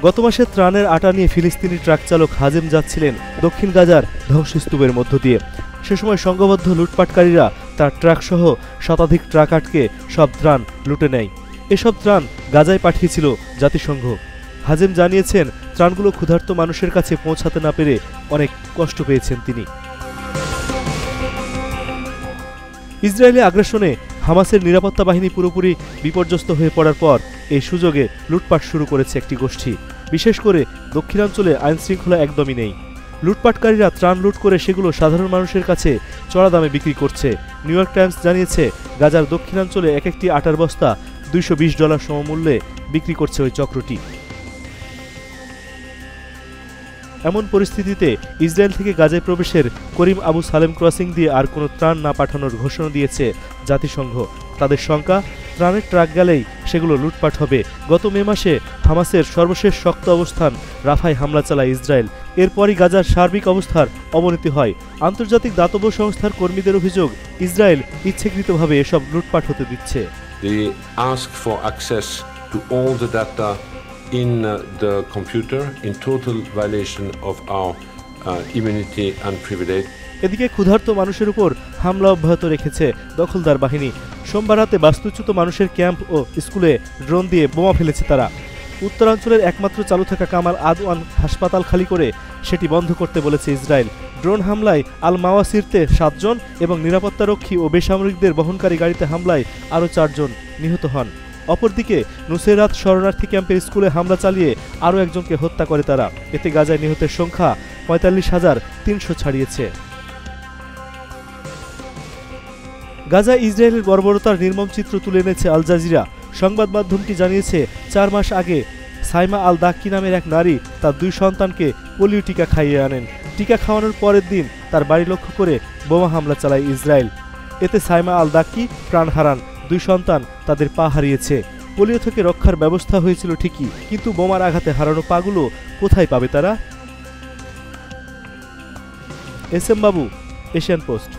গত মাসে ত্রাণের আটা নিয়ে ফিলিস্তিনি ট্রাক চালক হাজেম যাচ্ছিলেন দক্ষিণ গাজার ধ্বংসস্তূপের মধ্য দিয়ে। সে সময় সংঘবদ্ধ লুটপাটকারীরা তার ট্রাকসহ শতাধিক ট্রাক আটকে সব ত্রাণ লুটে নেয়। এসব ত্রাণ গাজায় পাঠিয়েছিল জাতিসংঘ। হাজেম জানিয়েছেন, ত্রাণগুলো ক্ষুধার্ত মানুষের কাছে পৌঁছাতে না পেরে অনেক কষ্ট পেয়েছেন তিনি। ইসরায়েলি আগ্রাসনে হামাসের নিরাপত্তা বাহিনী পুরোপুরি বিপর্যস্ত হয়ে পড়ার পর এই সুযোগে লুটপাট শুরু করেছে একটি গোষ্ঠী। বিশেষ করে দক্ষিণাঞ্চলে আইনশৃঙ্খলা একদমই নেই। লুটপাটকারীরা ত্রাণ লুট করে সেগুলো সাধারণ মানুষের কাছে চড়া দামে বিক্রি করছে। নিউ ইয়র্ক টাইমস জানিয়েছে, গাজার দক্ষিণাঞ্চলে এক একটি আটার বস্তা $220 সমমূল্যে বিক্রি করছে ওই চক্রটি। এমন পরিস্থিতিতে ইসরায়েল থেকে গাজায় প্রবেশের করিম আবু সালেম ক্রসিং দিয়ে আর কোনো ত্রাণ না পাঠানোর ঘোষণা দিয়েছে জাতিসংঘ। তাদের শঙ্কা, ত্রাণের ট্রাক গেলেই সেগুলো লুটপাট হবে। গত মে মাসে হামাসের সর্বশেষ শক্ত অবস্থান রাফায় হামলা চালায় ইসরায়েল। এরপরই গাজার সার্বিক অবস্থার অবনতি হয়। আন্তর্জাতিক দাতব্য সংস্থার কর্মীদের অভিযোগ, ইসরায়েল ইচ্ছাকৃতভাবে এসব লুটপাট হতে দিচ্ছে। They ask for access to all the data in the computer in total violation of our immunity and privilege. এদিকে ক্ষুধার্ত মানুষের উপর হামলা অব্যাহত রেখেছে দখলদার বাহিনী। সোমবার রাতে বাস্তুচ্যুত মানুষের ক্যাম্প ও স্কুলে ড্রোন দিয়ে বোমা ফেলেছে তারা। উত্তরাঞ্চলের একমাত্র চালু থাকা কামাল আদওয়ান হাসপাতাল খালি করে সেটি বন্ধ করতে বলেছে ইসরায়েল। ড্রোন হামলায় আল মাওয়াসিরতে 7 জন এবং নিরাপত্তারক্ষী ও বেসামরিকদের বহনকারী গাড়িতে হামলায় আরও 4 জন নিহত হন। অপরদিকে নুসেরাত শরণার্থী ক্যাম্পের স্কুলে হামলা চালিয়ে আরও একজনকে হত্যা করে তারা। এতে গাজায় নিহতের সংখ্যা 45,300 ছাড়িয়েছে। গাজায় ইসরায়েলের বর্বরতার নির্মম চিত্র তুলে এনেছে আল জাজিরা। সংবাদ মাধ্যমটি জানিয়েছে, 4 মাস আগে সাইমা আল দাক্কি নামের এক নারী তার 2 সন্তানকে পোলিও টিকা খাইয়ে আনেন। টিকা খাওয়ানোর পরের দিন তার বাড়ি লক্ষ্য করে বোমা হামলা চালায় ইসরায়েল। এতে সাইমা আল দাক্কি প্রাণ হারান। 2 সন্তান তাদের পা হারিয়েছে। পোলিও থেকে রক্ষার ব্যবস্থা হয়েছিল ঠিকই, কিন্তু বোমার আঘাতে হারানো পাগুলো কোথায় পাবে তারা? এস এম বাবু, এশিয়ান পোস্ট।